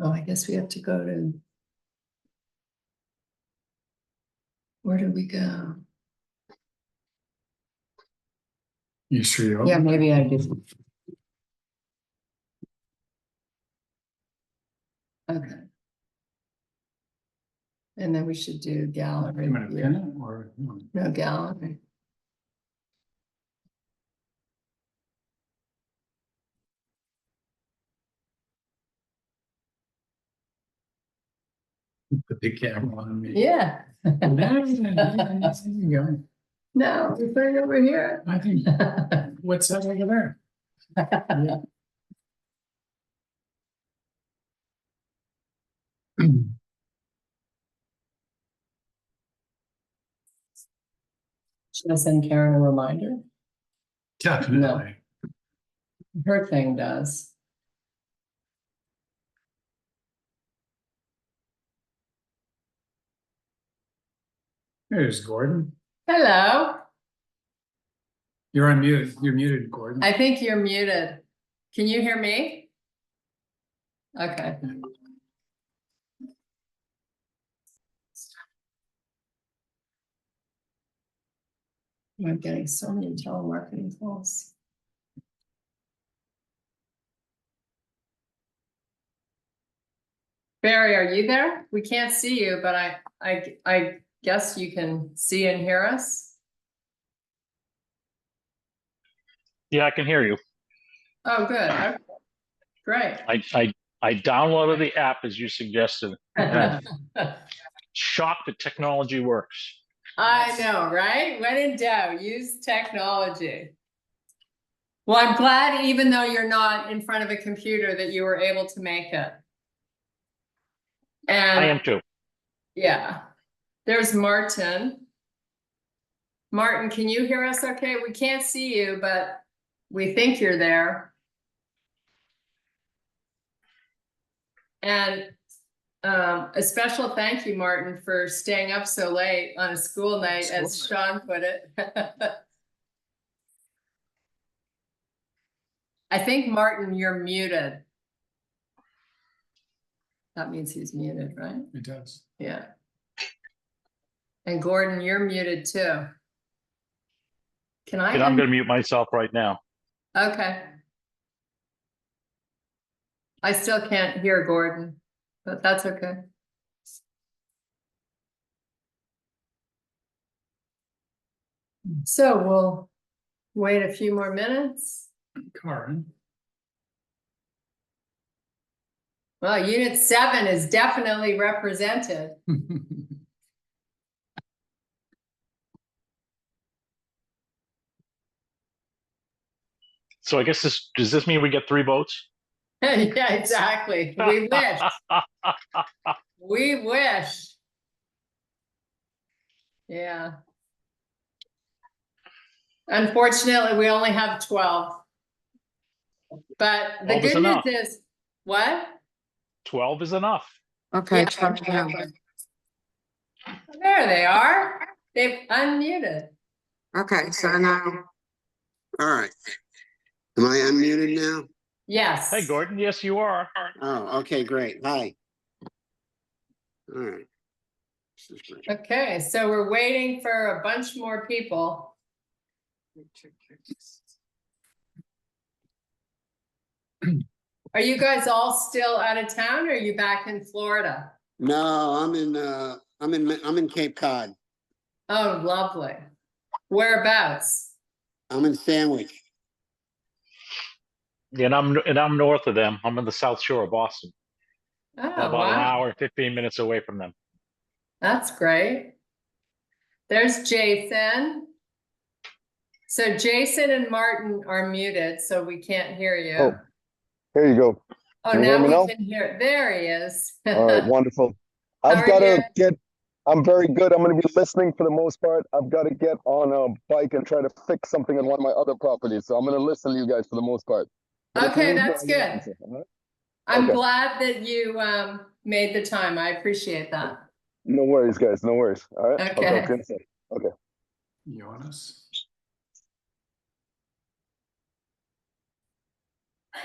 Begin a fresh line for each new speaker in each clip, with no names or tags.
Oh, I guess we have to go to. Where did we go?
You sure you
Yeah, maybe I did. Okay. And then we should do gallery.
I'm gonna pin it or no?
No gallery.
The big camera on me.
Yeah.
There you go.
No, we put it over here.
I think, what's that over there? Yeah.
Should I send Karen a reminder?
Definitely.
Her thing does.
There's Gordon.
Hello.
You're unmuted. You're muted, Gordon.
I think you're muted. Can you hear me? Okay. I'm getting so many telemarketing calls. Barry, are you there? We can't see you, but I guess you can see and hear us.
Yeah, I can hear you.
Oh, good. Okay. Great.
I downloaded the app as you suggested. And I'm shocked that technology works.
I know, right? When in doubt, use technology. Well, I'm glad even though you're not in front of a computer that you were able to make it. And
I am too.
yeah, there's Martin. Martin, can you hear us okay? We can't see you, but we think you're there. And a special thank you, Martin, for staying up so late on a school night, as Sean put it. I think, Martin, you're muted. That means he's muted, right?
It does.
Yeah. And Gordon, you're muted too. Can I?
And I'm going to mute myself right now.
Okay. I still can't hear Gordon, but that's okay. So we'll wait a few more minutes.
Karen.
Well, Unit 7 is definitely represented.
So I guess does this mean we get 3 votes?
Yeah, exactly. We wish. We wish. Yeah. Unfortunately, we only have 12. But the
12 is
good news
enough.
is, what?
12 is enough.
Okay,
Yeah. There they are. They've unmuted.
okay, so now,
All right. Am I unmuted now?
Yes.
Hey, Gordon. Yes, you are.
Oh, okay, great. Hi. All right. This is great.
Okay, so we're waiting for a bunch more people. Are you guys all still out of town, or are you back in Florida?
No, I'm in Cape Cod.
Oh, lovely. Whereabouts?
I'm in Sandwich.
And I'm north of them. I'm on the South Shore of Boston.
Oh,
About
wow.
an hour and 15 minutes away from them.
That's great. There's Jason. So Jason and Martin are muted, so we can't hear you.
Oh, here you go.
Oh,
Can you hear
now
me
we
now?
can hear. There he is.
All right, wonderful.
How
I've
are
got
you?
to get, I'm very good. I'm going to be listening for the most part. I've got to get on a bike and try to fix something on one of my other properties. So I'm going to listen to you guys for the most part. But if you
Okay,
need me,
that's
I'll
good.
answer, all right?
I'm
Okay.
glad that you made the time. I appreciate that.
No worries, guys. No worries. All right. I'll
Okay.
talk to you in a second. Okay.
Jonas.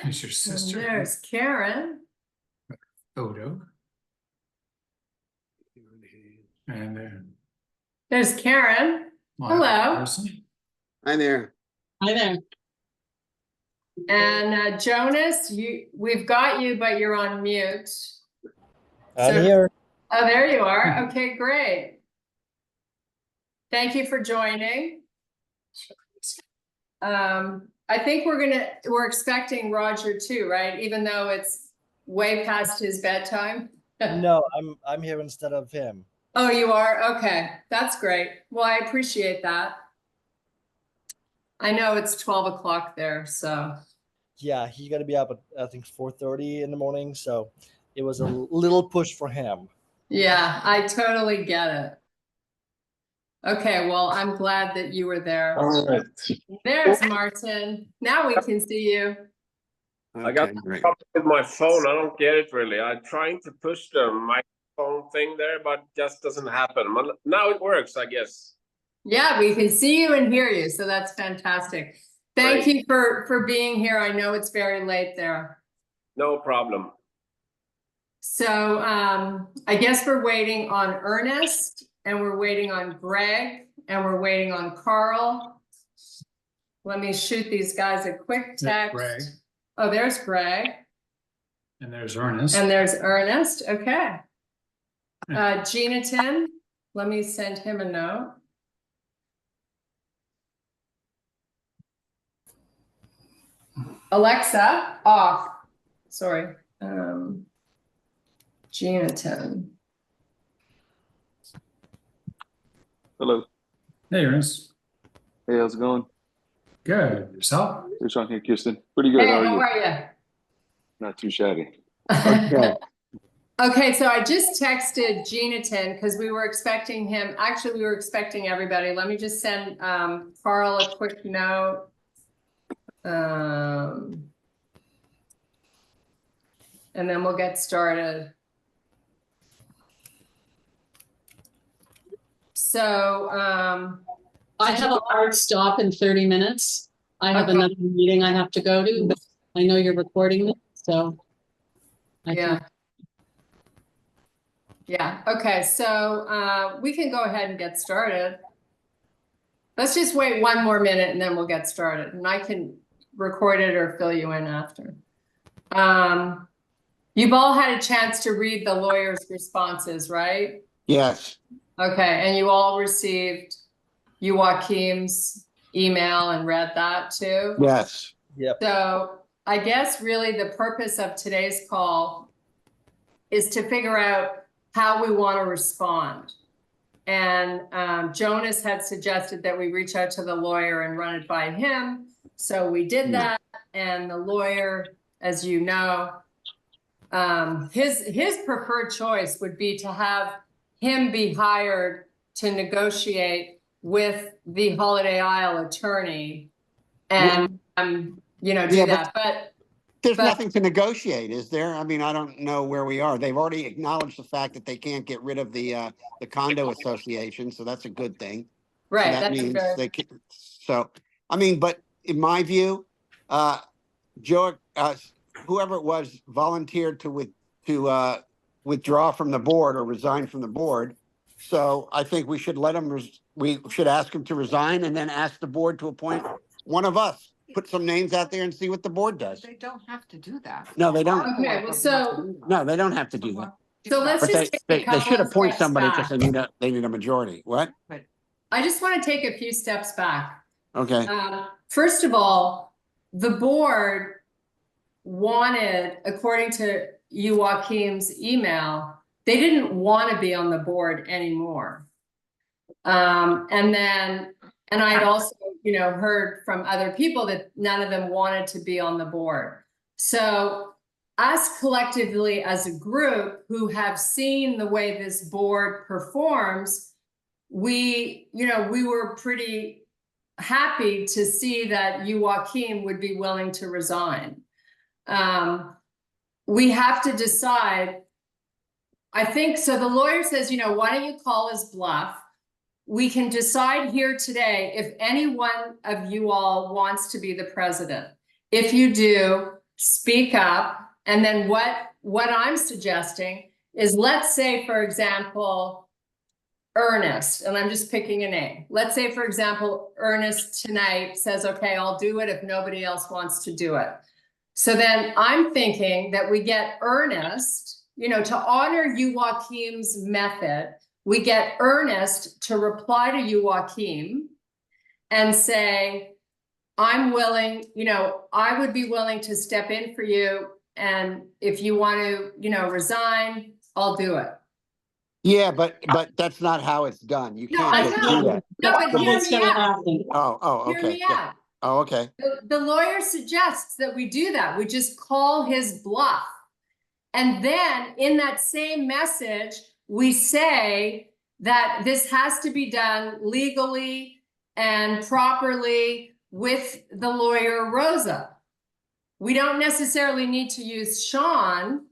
Is your
And
sister?
there's Karen.
Odo, and
There's Karen.
my
Hello.
person.
Hi there.
Hi there.
And Jonas, we've got you, but you're on mute.
I'm
So-
here.
Oh, there you are. Okay, great. Thank you for joining. I think we're expecting Roger too, right? Even though it's way past his bedtime.
No, I'm here instead of him.
Oh, you are? Okay, that's great. Well, I appreciate that. I know it's 12 o'clock there, so.
Yeah, he's gonna be up at I think 4:30 in the morning, so it was a little push for him.
Yeah, I totally get it. Okay, well, I'm glad that you were there.
All right.
There's Martin. Now we can see you.
I got
Okay, great.
problem with my phone. I don't get it really. I'm trying to push the microphone thing there, but just doesn't happen. Now it works, I guess.
Yeah, we can see you and hear you, so that's fantastic. Thank
Great.
you for being here. I know it's very late there.
No problem.
So I guess we're waiting on Ernest, and we're waiting on Greg, and we're waiting on Carl. Let me shoot these guys a quick
Yeah,
text.
Greg.
Oh, there's Greg,
And there's Ernest.
and there's Ernest. Okay. Ginatin, let me send him a note. Alexa, off. Sorry. Ginatin.
Hello.
Hey, Ernest.
Hey, how's it going?
Good. Yourself?
Hey, Sean here, Kirsten. Pretty good.
Hey,
How
how
are you?
are
Not too shabby.
you? Okay, so I just texted Ginatin because we were expecting him. Actually, we were expecting everybody. Let me just send Carl a quick note. And then we'll get started. So
I have a hard stop in 30 minutes. I have
Okay.
another meeting I have to go to, but I know you're recording this, so. I
yeah.
can-
Yeah, okay, so we can go ahead and get started. Let's just wait one more minute and then we'll get started, and I can record it or fill you in after. You've all had a chance to read the lawyer's responses, right?
Yes,
Okay, and you all received Joachim's email and read that too?
yes.
Yep.
So I guess really the purpose of today's call is to figure out how we want to respond. And Jonas had suggested that we reach out to the lawyer and run it by him. So we did that. And the lawyer, as you know, his preferred choice would be to have him be hired to negotiate with the Holiday Isle attorney and, you know, do
Yeah,
that. But
There's
But-
nothing to negotiate, is there? I mean, I don't know where we are. They've already acknowledged the fact that they can't get rid of the condo association, so that's a good thing. So
right,
that
that's
means
very,
they can, so, I mean, but in my view, Joe, whoever it was volunteered to withdraw from the board or resign from the board. So I think we should let him, we should ask him to resign and then ask the board to appoint one of us. Put some names out there and see what the board does.
They don't have to do that.
No, they don't.
okay, well, so,
No, they don't have to do that.
so let's
But
just take a
they
couple
should
of
appoint
steps
somebody
back.
because they need a majority. What?
I just want to take a few steps back.
Okay,
First of all, the board wanted, according to Joachim's email, they didn't want to be on the board anymore. And I had also, you know, heard from other people that none of them wanted to be on the board. So us collectively as a group who have seen the way this board performs, we were pretty happy to see that Joachim would be willing to resign. We have to decide, I think, so the lawyer says, you know, why don't you call his bluff? We can decide here today if any one of you all wants to be the president. If you do, speak up. And then what what I'm suggesting is, let's say, for example, Ernest, and I'm just picking a name. Let's say, for example, Ernest tonight says, okay, I'll do it if nobody else wants to do it. So then I'm thinking that we get Ernest, to honor Joachim's method, we get Ernest to reply to Joachim and say, I'm willing, I would be willing to step in for you. And if you want to, resign, I'll do it.
Yeah, but that's not how it's done. You
No,
can't
I
just
know.
do that.
No, but hear
What's
me
gonna
out.
happen?
Oh,
Hear
okay.
me
Yeah.
out.
Oh, okay.
The lawyer suggests that we do that. We just call his bluff. And then in that same message, we say that this has to be done legally and properly with the lawyer Rosa. We don't necessarily need to use Sean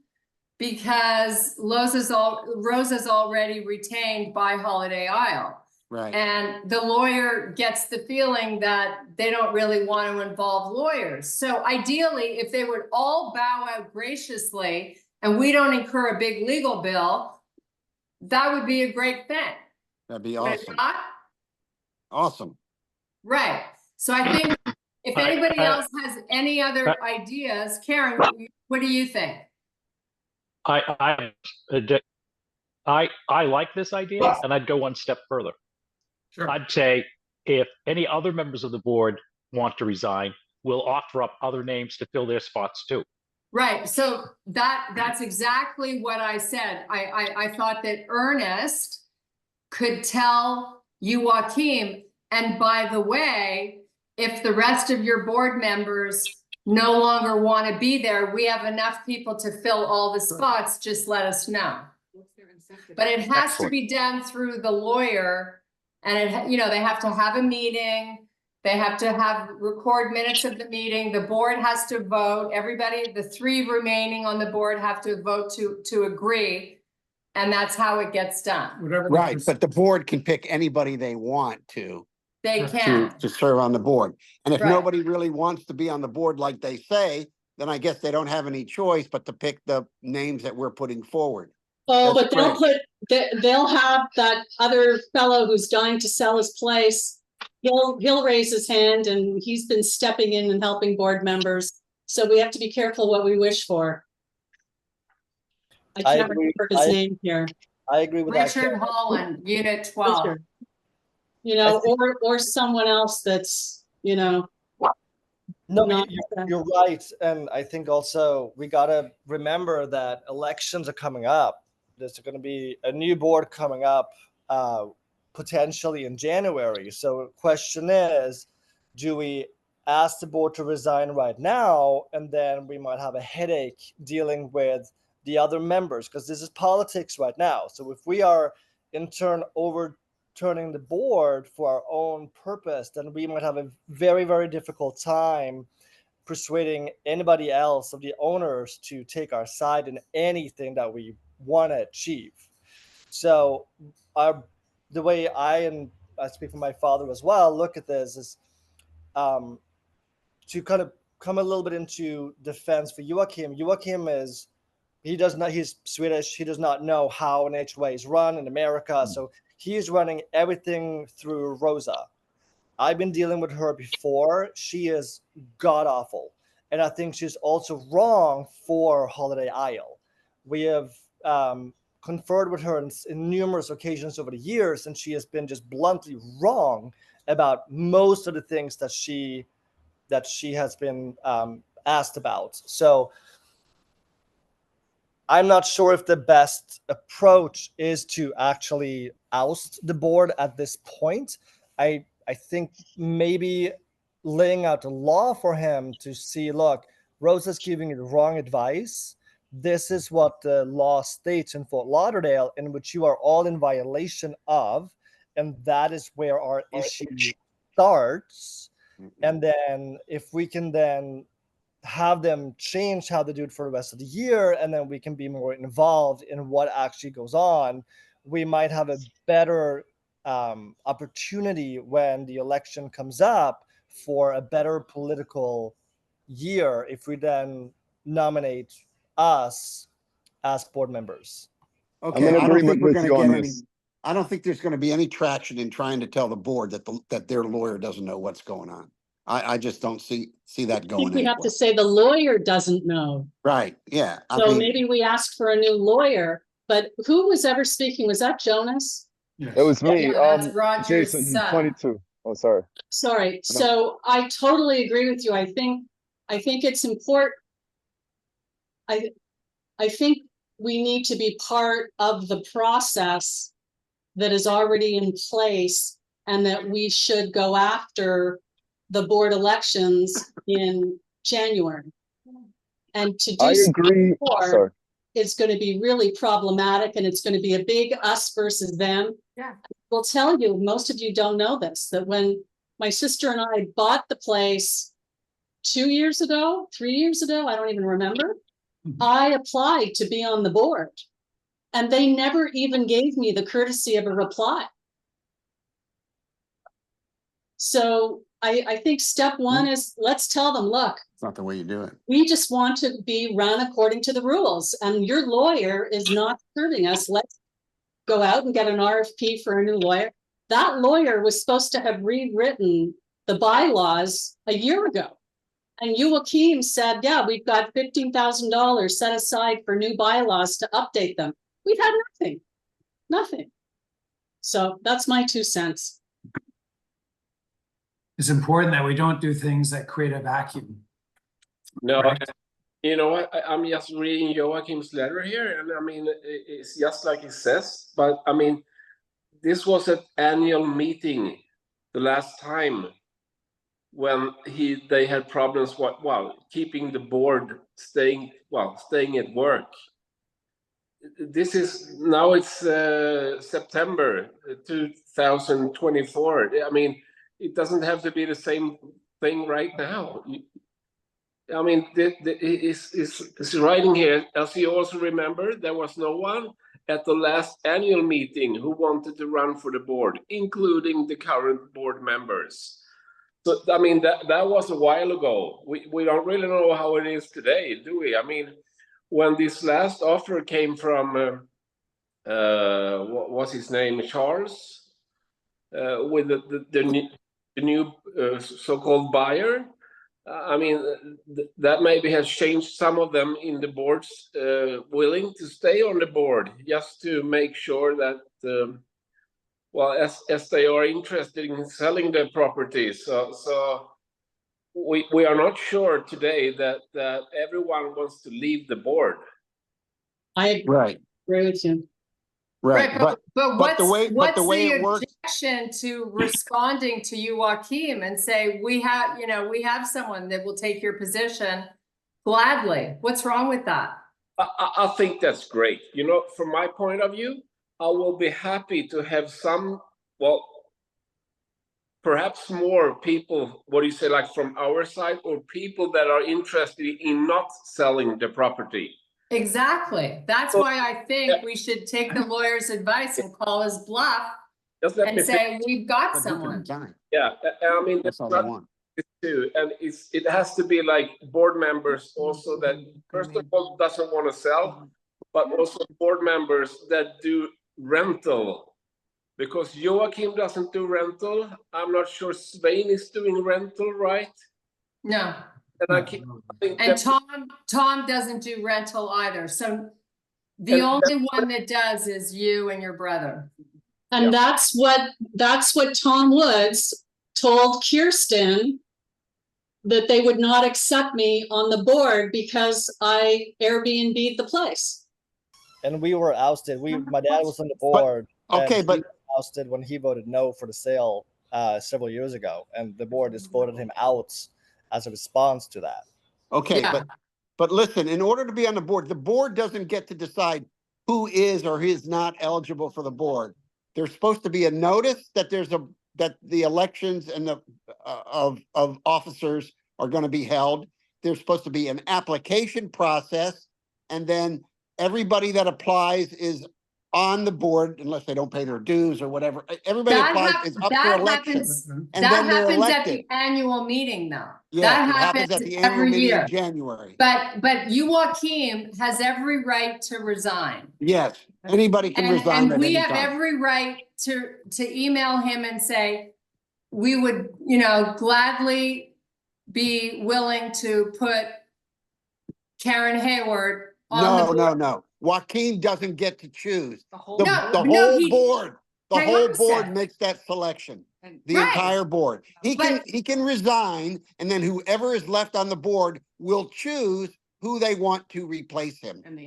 because Rosa's already retained by Holiday Isle.
Right.
And the lawyer gets the feeling that they don't really want to involve lawyers. So ideally, if they would all bow out graciously and we don't incur a big legal bill, that would be a great thing.
That'd be
Would it
awesome.
not?
Awesome.
Right. So I think if anybody else has any other ideas, Karen, what do you think?
I like this idea, and I'd go one step further.
Sure.
I'd say if any other members of the board want to resign, we'll offer up other names to fill their spots too.
Right. So that's exactly what I said. I thought that Ernest could tell Joachim, and by the way, if the rest of your board members no longer want to be there, we have enough people to fill all the spots, just let us know. But it has to be done through the lawyer, and they have to have a meeting. They have to record minutes of the meeting. The board has to vote. Everybody, the 3 remaining on the board have to vote to agree. And that's how it gets done.
Whatever.
Right. But the board can pick anybody they want to
They can.
serve on the board. And if
Right.
nobody really wants to be on the board like they say, then I guess they don't have any choice but to pick the names that we're putting forward.
Oh,
That's
but they'll have that other fellow who's dying to sell his place. He'll raise his hand, and he's been stepping in and helping board members. So we have to be careful what we wish for. I can't
agree.
remember his name here.
I agree with that.
Richard Holland, Unit 12.
Richard. Or someone else that's,
No,
not-
you're right. And I think also we got to remember that elections are coming up. There's going to be a new board coming up potentially in January. So the question is, do we ask the board to resign right now, and then we might have a headache dealing with the other members, because this is politics right now. So if we are in turn overturning the board for our own purpose, then we might have a very, very difficult time persuading anybody else of the owners to take our side in anything that we want to achieve. So the way I speak for my father as well, look at this is to kind of come a little bit into defense for Joachim. Joachim he's Swedish. He does not know how an HOA is run in America. So he's running everything through Rosa. I've been dealing with her before. She is god awful. And I think she's also wrong for Holiday Isle. We have conferred with her in numerous occasions over the years, and she has been just bluntly wrong about most of the things that she has been asked about. So I'm not sure if the best approach is to actually oust the board at this point. I think maybe laying out a law for him to see, look, Rosa's giving you the wrong advice. This is what the law states in Fort Lauderdale, in which you are all in violation of, and that is where our issue starts. And then if we can then have them change how they do it for the rest of the year, and then we can be more involved in what actually goes on, we might have a better opportunity when the election comes up for a better political year if we then nominate us as board members.
Okay,
in
I don't
agreement
think we're
with
gonna
you on
get any,
this.
I don't think there's gonna be any traction in trying to tell the board that that their lawyer doesn't know what's going on. I just don't see that
I
going
think we have to
anywhere.
say the lawyer doesn't know.
Right, yeah, I
So
mean,
maybe we asked for a new lawyer, but who was ever speaking? Was that Jonas?
It was me,
Yeah, that's Roger's
Jason,
son.
22. Oh, sorry.
Sorry. So I totally agree with you. I think it's important. I think we need to be part of the process that is already in place, and that we should go after the board elections in January. And to
I
do so
agree.
before,
Sorry.
it's going to be really problematic, and it's going to be a big us versus them.
Yeah.
We'll tell you, most of you don't know this, that when my sister and I bought the place 2 years ago, 3 years ago, I don't even remember, I applied to be on the board, and they never even gave me the courtesy of a reply. So I think step one is, let's tell them, look,
it's not the way you do it.
we just want to be run according to the rules, and your lawyer is not serving us. Let's go out and get an RFP for a new lawyer. That lawyer was supposed to have rewritten the bylaws a year ago. And HIYC said, yeah, we've got $15,000 set aside for new bylaws to update them. We've had nothing. So that's my 2 cents.
It's important that we don't do things that create a vacuum.
No,
Right.
you know what? I'm just reading Joachim's letter here, and I mean, it's just like it says. But I mean, this was an annual meeting the last time when they had problems. Keeping the board staying at work. This is now it's September 2024. I mean, it doesn't have to be the same thing right now. I mean, it's writing here, as you also remember, there was no one at the last annual meeting who wanted to run for the board, including the current board members. So, I mean, that was a while ago. We don't really know how it is today, do we? I mean, when this last offer came from, what was his name, Charles, with the new so-called buyer, I mean, that maybe has changed some of them in the boards willing to stay on the board, just to make sure that, as they are interested in selling their properties. So we are not sure today that everyone wants to leave the board.
I
Right,
agree with you.
right,
But
but the way
the
it works.
objection to responding to you, Joachim, and say, we have someone that will take your position gladly? What's wrong with that?
I think that's great. You know, from my point of view, I will be happy to have some, perhaps more people, what do you say, like from our side, or people that are interested in not selling the property.
Exactly. That's why I think we should take the lawyer's advice and call his bluff and say, we've got someone.
Yeah, I mean,
That's all they want.
Too, and it has to be like board members also that first of all doesn't want to sell, but also board members that do rental, because Joachim doesn't do rental. I'm not sure Svein is doing rental, right?
No.
And I think
And Tom doesn't do rental either. So the only one that does is you and your brother.
And that's what Tom Woods told Kirsten, that they would not accept me on the board because I Airbnb'd the place.
And we were ousted. My dad was on the board.
Okay, but
he was ousted when he voted no for the sale several years ago, and the board just voted him out as a response to that.
okay,
Yeah.
but listen, in order to be on the board doesn't get to decide who is or is not eligible for the board. There's supposed to be a notice that that the elections and the of officers are going to be held. There's supposed to be an application process, and then everybody that applies is on the board unless they don't pay their dues or whatever. Everybody applies, is up for
That
election.
happens,
And
that
then they're
happens at
elected.
the annual meeting though.
Yeah,
That
it happens at the annual
every
meeting
year.
in January.
But you, Joaquin, has every right to resign.
Yes, anybody can resign
And
at
we
any
have
time.
every right to email him and say, we would, you know, gladly be willing to put Karen Hayward on the
No,
board.
no, no. Joaquin doesn't get to choose. The whole
he-
board, the
hang
whole
on a
board
sec.
makes that selection. The
Right.
entire board. He
But-
can resign, and then whoever is left on the board will choose who they want to replace him in the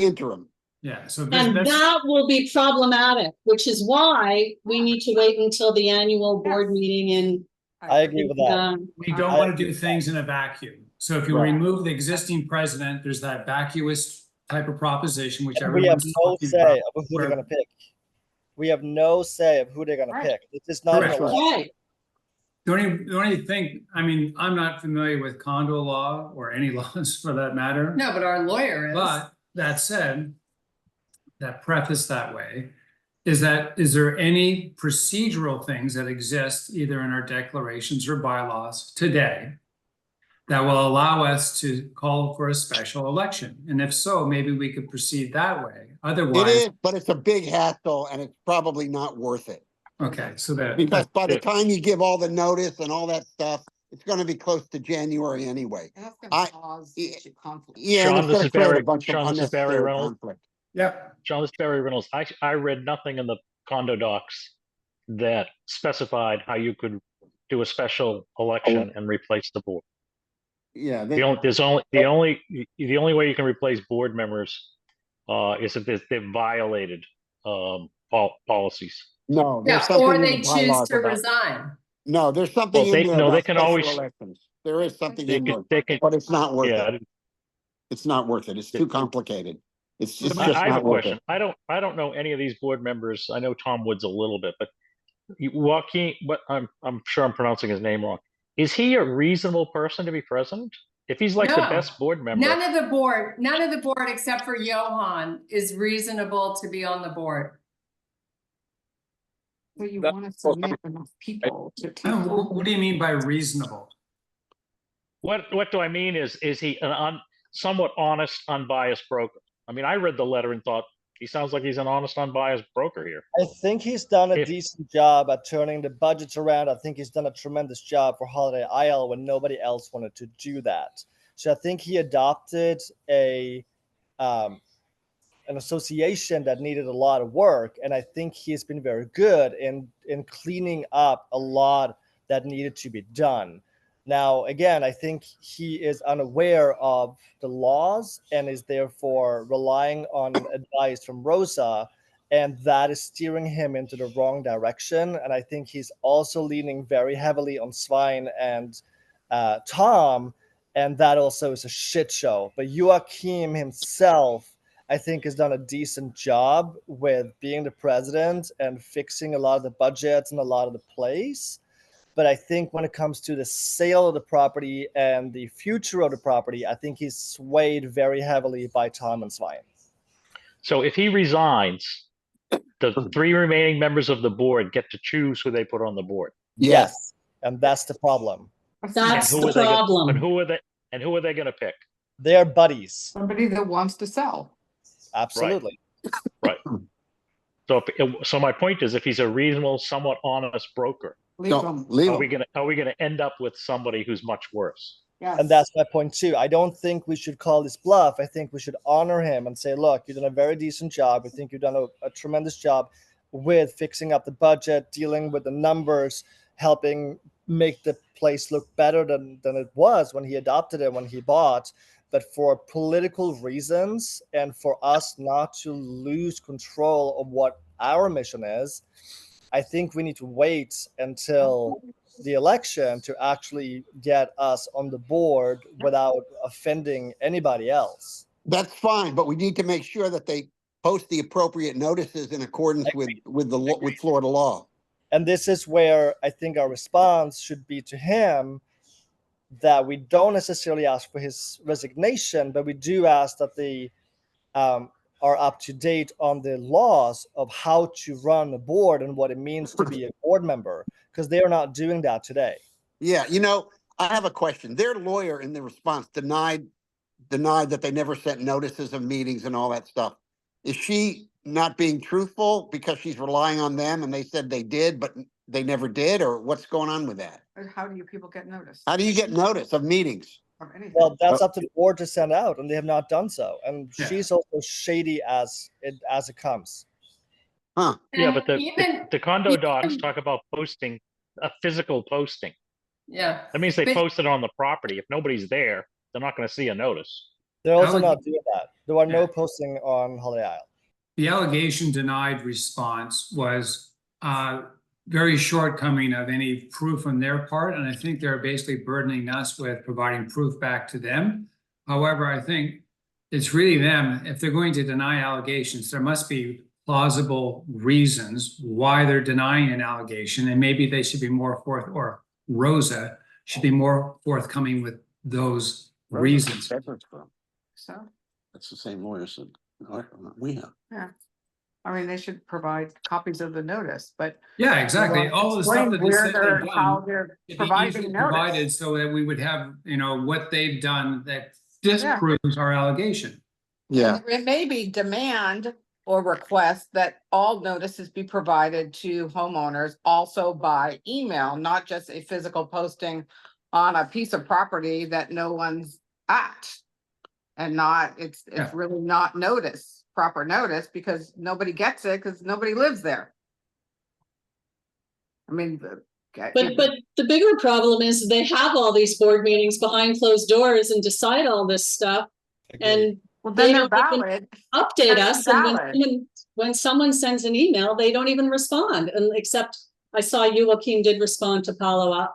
interim.
Yeah, so
And
that's,
that will be problematic, which is why we need to wait until the annual board meeting in.
I agree with that.
we don't want to do things in a vacuum. So if you
Right.
remove the existing president, there's that vacuous type of proposition, which
We have
everyone's
no
talking
say
about.
of who they're
where-
going to pick. We have no say of who they're going to pick. This is not an
Correct.
election.
Right,
The only thing, I mean, I'm not familiar with condo law or any laws for that matter.
No, but our lawyer is.
But that said, that preface that way, is there any procedural things that exist either in our declarations or bylaws today that will allow us to call for a special election? And if so, maybe we could proceed that way.
It
Otherwise,
is, but it's a big hassle, and it's probably not worth it.
okay, so
Because by the
it.
time you give all the notice and all that stuff, it's gonna be close to January anyway. Yeah, and
Sean,
it's
this
gonna
is
create a
Barry-
bunch of
Sean, this is Barry
unnecessary
Reynolds.
conflict.
yeah,
John, this is Barry Reynolds. I read nothing in the condo docs that specified how you could do a special election and replace the board.
Yeah,
The only way you can replace board members is if they've violated policies.
no,
Yeah,
there's something
or
in
they
the
choose
bylaws
to
about.
resign.
No, there's something
Well,
in there
they
about
can
special
always-
elections. There is something
They
in
can,
there,
they can,
but it's not worth
yeah.
it. It's not worth it. It's too complicated. It's just
I have a
not worth
question.
it.
I don't know any of these board members. I know Tom Woods a little bit, but Joaquin, but I'm sure I'm pronouncing his name wrong. Is he a reasonable person to be president? If he's like the
No.
best board member,
None of the board except for Johan is reasonable to be on the board.
So you
That-
want to submit enough people to take
what do you mean by reasonable?
what do I mean is he an somewhat honest, unbiased broker? I mean, I read the letter and thought he sounds like he's an honest, unbiased broker here.
I think he's done a
If-
decent job at turning the budgets around. I think he's done a tremendous job for Holiday Isle when nobody else wanted to do that. So I think he adopted an association that needed a lot of work, and I think he's been very good in cleaning up a lot that needed to be done. Now, again, I think he is unaware of the laws and is therefore relying on advice from Rosa, and that is steering him into the wrong direction. And I think he's also leaning very heavily on Svein and Tom, and that also is a shit show. But Joachim himself, I think, has done a decent job with being the president and fixing a lot of the budgets and a lot of the plays. But I think when it comes to the sale of the property and the future of the property, I think he's swayed very heavily by Tom and Svein.
So if he resigns, the three remaining members of the board get to choose who they put on the board.
Yes. And that's the problem.
that's
And
the
are they
problem.
and who are they going to pick?
They're buddies.
somebody that wants to sell.
Absolutely.
Right. So my point is, if he's a reasonable, somewhat honest broker,
Leave
Don't
them.
leave
are we
them.
gonna end up with somebody who's much worse?
Yes.
And that's my point too. I don't think we should call this bluff. I think we should honor him and say, look, you've done a very decent job. I think you've done a tremendous job with fixing up the budget, dealing with the numbers, helping make the place look better than it was when he adopted it, when he bought. But for political reasons and for us not to lose control of what our mission is, I think we need to wait until the election to actually get us on the board without offending anybody else.
That's fine, but we need to make sure that they post the appropriate notices in accordance with Florida law.
And this is where I think our response should be to him, that we don't necessarily ask for his resignation, but we do ask that the are up to date on the laws of how to run a board and what it means to be a board member, because they are not doing that today.
Yeah, I have a question. Their lawyer in the response denied that they never sent notices of meetings and all that stuff. Is she not being truthful because she's relying on them and they said they did, but they never did? Or what's going on with that?
How do you people get notice
How do you get notice of meetings?
of anything?
Well, that's up to the board to send out, and they have not done so. And
Yeah.
she's also shady as it comes.
Huh?
Yeah,
And
but the condo docs
even-
talk about posting a physical posting.
Yeah,
That means they
But-
post it on the property. If nobody's there, they're not going to see a notice.
They're also
Alleg-
not doing that. There are no
Yeah.
posting on Holiday Isle.
The allegation denied response was very shortcoming of any proof on their part, and I think they're basically burdening us with providing proof back to them. However, I think it's really them. If they're going to deny allegations, there must be plausible reasons why they're denying an allegation, and maybe they should be more or Rosa should be more forthcoming with those reasons.
So,
That's the same lawyers that we have.
I mean, they should provide copies of the notice, but.
Yeah, exactly. All the stuff that they said they've
How
done.
they're
It'd be
providing
easily provided
notice.
so that we would have, what they've done that disproves our allegation.
Yeah,
And it may be demand or request that all notices be provided to homeowners also by email, not just a physical posting on a piece of property that no one's at. And it's
Yeah.
really not proper notice, because nobody gets it, because nobody lives there. I mean,
But the bigger problem is they have all these board meetings behind closed doors and decide all this stuff. And
well,
they
then they're
don't even
valid.
update
That's
us, and
valid.
when someone sends an email, they don't even respond. And except I saw you, Joaquin, did respond to Paulo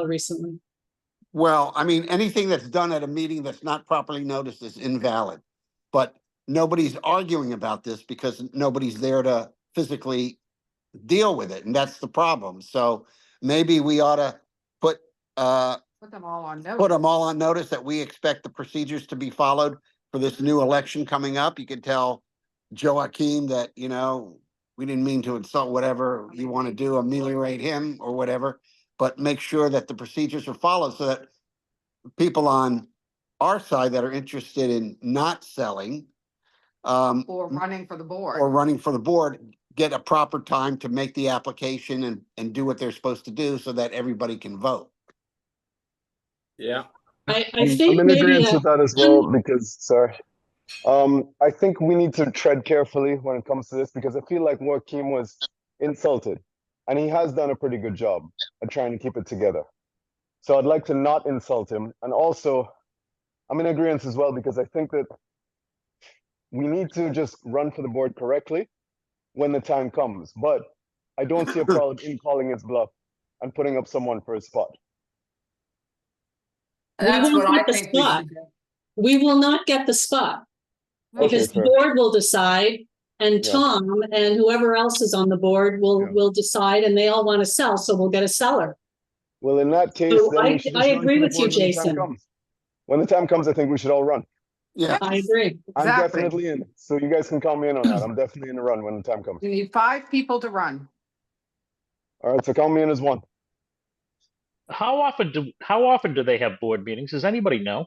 recently.
well, I mean, anything that's done at a meeting that's not properly noticed is invalid. But nobody's arguing about this because nobody's there to physically deal with it, and that's the problem. So maybe we ought to put
Put them all on notice.
them all on notice that we expect the procedures to be followed for this new election coming up. You could tell Joaquin that, we didn't mean to insult whatever you want to do, ameliorate him or whatever, but make sure that the procedures are followed so that people on our side that are interested in not selling
Or running for the board.
get a proper time to make the application and do what they're supposed to do so that everybody can vote.
Yeah.
I
I'm
think
in
maybe
agreement with that as well, because, sorry. I think we need to tread carefully when it comes to this, because I feel like Joaquin was insulted, and he has done a pretty good job at trying to keep it together. So I'd like to not insult him. And also, I'm in agreement as well, because I think that we need to just run for the board correctly when the time comes. But I don't see a problem in calling his bluff and putting up someone for a spot.
that's
won't
what I
get the
think we
spot.
should do.
we will not get the spot. Because the
fair.
board will decide, and
Yeah.
Tom and whoever else is on the board will decide, and they all want to sell, so we'll get a seller.
Well, in that case,
So
then
I
we should just
agree
run for the
with you,
board when the time
Jason.
comes. When the time comes, I think we should all run.
Yeah,
I agree.
I'm
Exactly.
definitely in. So you guys can count me in on that. I'm definitely in the run when the time comes.
You need 5 people to run.
All right, so count me in as one.
How often do they have board meetings? Does anybody know?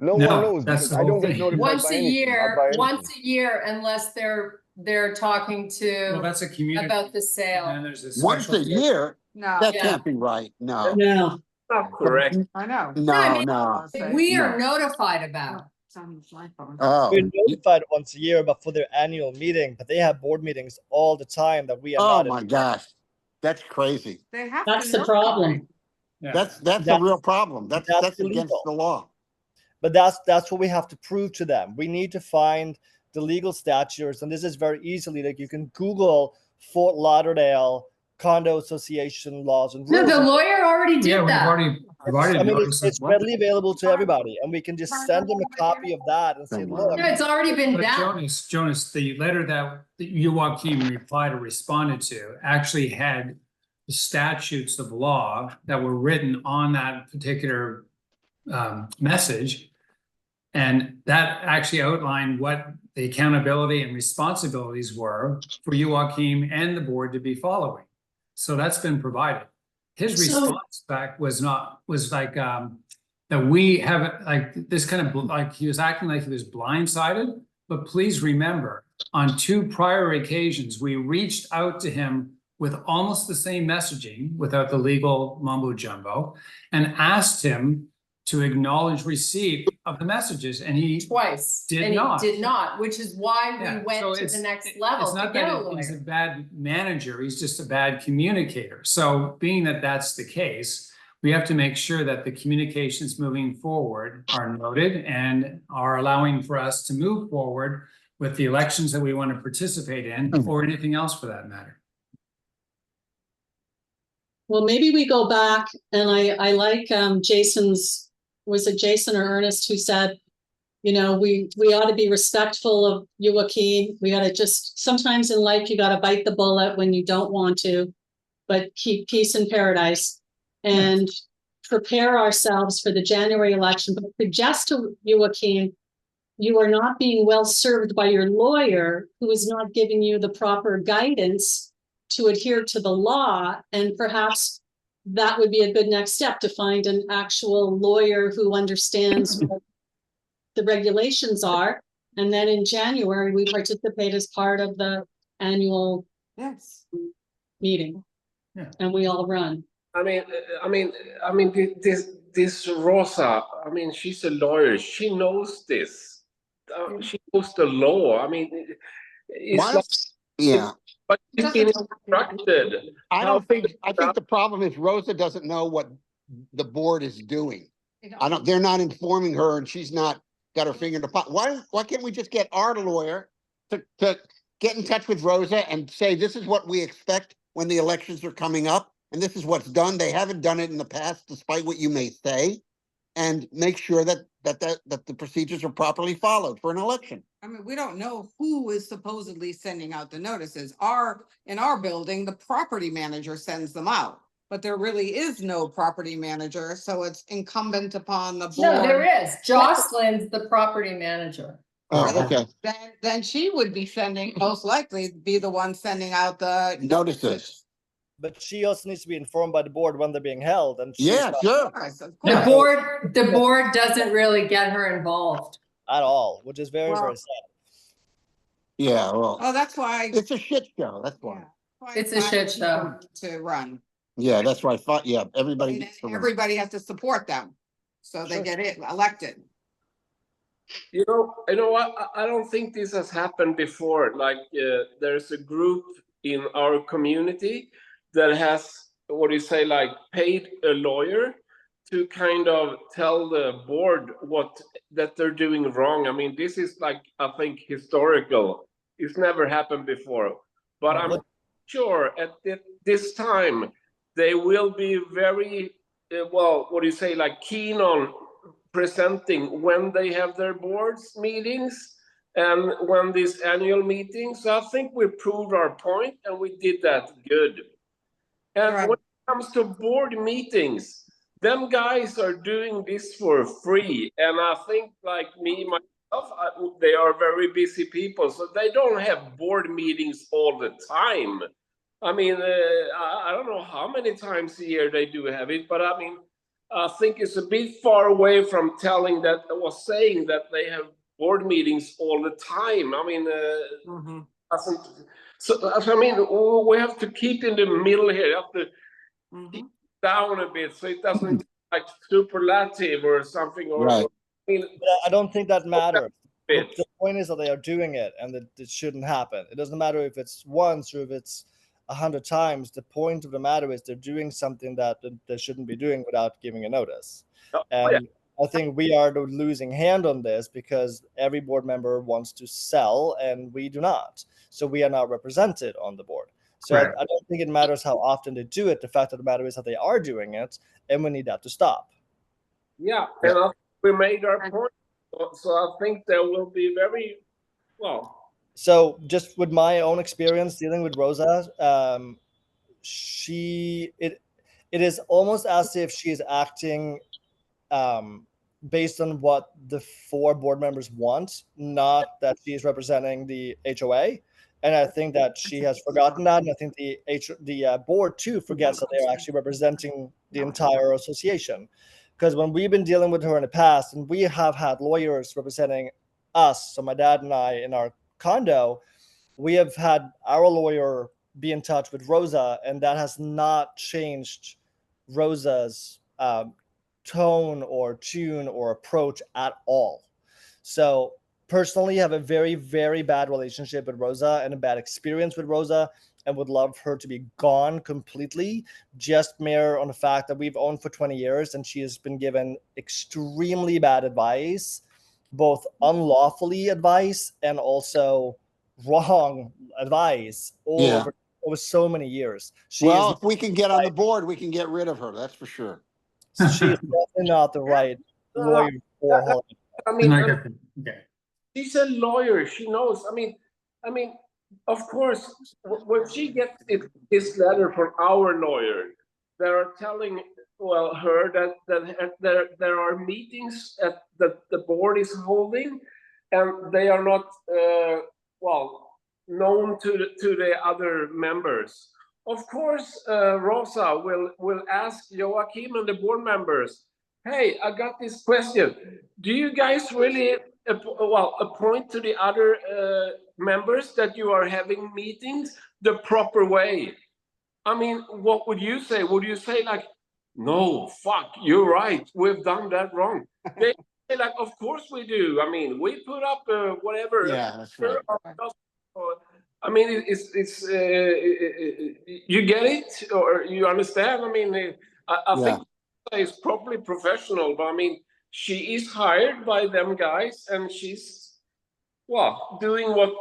No
No,
one knows
that's
because
the
I don't
whole
get
thing.
notified
Once
by
a
anything, not
year,
by anything.
once a year, unless they're talking
Well,
to
that's a community.
about the sale.
And there's a
once
special-
a year,
No,
that
Yeah.
can't be right. No,
No,
Not correct.
I know.
no,
mean,
no.
We
No.
are notified about.
It's on my phone.
Oh,
We're notified once a year, but for their annual meeting, but they have board meetings all the time that we are
oh
not.
my gosh, that's crazy.
They have
that's
to
the problem.
notify.
Yeah.
That's a
That's-
real problem. That's against
illegal.
the law.
But that's what we have to prove to them. We need to find the legal statutes, and this is very easily, like, you can Google Fort Lauderdale condo association laws and
No,
rules.
the lawyer already
Yeah,
did
we've
that.
already provided
I mean,
notices.
it's readily available to everybody, and we can just send them a copy of that and say,
Don't
look,
worry.
No, it's already been
But
done.
Jonas, the letter that you, Joaquin, replied or responded to actually had the statutes of law that were written on that particular message. And that actually outlined what the accountability and responsibilities were for you, Joachim, and the board to be following. So that's been provided. His response back was like, that we have like this kind of like he was acting like he was blindsided. But please remember, on 2 prior occasions, we reached out to him with almost the same messaging without the legal mumbo jumbo and asked him to acknowledge receipt of the messages, and he
Twice.
did
And
not.
he did not, which is why
Yeah,
we went
so
to
it's-
the next level
It's
to
not
get a
that he's a
lawyer.
bad manager, he's just a bad communicator. So being that that's the case, we have to make sure that the communications moving forward are noted and are allowing for us to move forward with the elections that we want to participate in, or anything else for that matter.
Well, maybe we go back, and I like Jason's, was it Jason or Ernest who said, you know, we ought to be respectful of Joachim. We ought to just, sometimes in life, you got to bite the bullet when you don't want to, but keep peace in paradise and prepare ourselves for the January election. But suggest to Joachim, you are not being well served by your lawyer, who is not giving you the proper guidance to adhere to the law. And perhaps that would be a good next step, to find an actual lawyer who understands what the regulations are. And then in January, we participate as part of the annual
Yes.
meeting.
Yeah.
And we all run.
This Rosa, I mean, she's a lawyer. She knows this. She knows the law. I mean, it's
Why
like,
yeah.
but she's been instructed.
I think the problem is Rosa doesn't know what the board is doing. They're not informing her, and she's not got her finger in the pot. Why can't we just get our lawyer to get in touch with Rosa and say, this is what we expect when the elections are coming up, and this is what's done. They haven't done it in the past, despite what you may say, and make sure that the procedures are properly followed for an election.
I mean, we don't know who is supposedly sending out the notices. In our building, the property manager sends them out, but there really is no property manager, so it's incumbent upon the board.
No, there is. Jocelyn's the property manager.
Oh, okay.
Then she would be sending, most likely be the one sending out the
Notices.
But she also needs to be informed by the board when they're being held. And she's
Yeah,
not
sure.
The board doesn't really get her involved.
at all, which is very,
Well,
very sad.
Yeah, well,
Oh, that's why.
it's a shit show. That's why.
It's a shit show.
To run.
Yeah, that's why. Yeah, everybody. needs to run.
Everybody has to support them, so they
Sure.
get it elected.
You know what? I don't think this has happened before. Like, there's a group in our community that has, what do you say, like paid a lawyer to kind of tell the board that they're doing wrong. I mean, this is like, I think, historical. It's never happened before. But I'm sure at this time, they will be very, well, what do you say, like keen on presenting when they have their boards meetings and when these annual meetings. So I think we proved our point, and we did that good. And
Right.
when it comes to board meetings, them guys are doing this for free. And I think, like me, myself, they are very busy people, so they don't have board meetings all the time. I mean, I don't know how many times a year they do have it, but I mean, I think it's a bit far away from saying that they have board meetings all the time. I mean, so I mean, we have to keep in the middle here. You have to keep down a bit so it doesn't like superlative or something. Or
Right.
I mean,
But I don't think that matters. The point is that they are doing it, and that it shouldn't happen. It doesn't matter if it's once or if it's 100 times. The point of the matter is they're doing something that they shouldn't be doing without giving a notice. And I think we are the losing hand on this because every board member wants to sell and we do not. So we are not represented on the board. So
Right.
I don't think it matters how often they do it. The fact of the matter is that they are doing it, and we need that to stop.
yeah, and we made our point. So I think there will be very well.
So just with my own experience dealing with Rosa, it is almost as if she is acting based on what the 4 board members want, not that she is representing the HOA. And I think that she has forgotten that, and I think the board too forgets that they're actually representing the entire association. Because when we've been dealing with her in the past, and we have had lawyers representing us, so my dad and I in our condo, we have had our lawyer be in touch with Rosa, and that has not changed Rosa's tone or tune or approach at all. So personally, I have a very, very bad relationship with Rosa and a bad experience with Rosa, and would love her to be gone completely, just mere on the fact that we've owned for 20 years and she has been given extremely bad advice, both unlawfully advice and also wrong advice over so many years.
Well, if we can get on the board, we can get rid of her. That's for sure.
So she is definitely not the right lawyer for Holiday.
I mean,
Okay.
she's a lawyer. She knows. I mean, of course, when she gets this letter from our lawyer, they are telling her that there are meetings that the board is holding, and they are not known to the other members. Of course, Rosa will ask Joachim and the board members, hey, I got this question. Do you guys really appoint to the other members that you are having meetings the proper way? I mean, what would you say? Would you say like, no, fuck, you're right, we've done that wrong? They say like, of course we do. I mean, we put up whatever.
Yeah, that's right.
I mean, it's you get it or you understand? I mean, I think it's probably professional, but I mean, she is hired by them guys, and she's doing what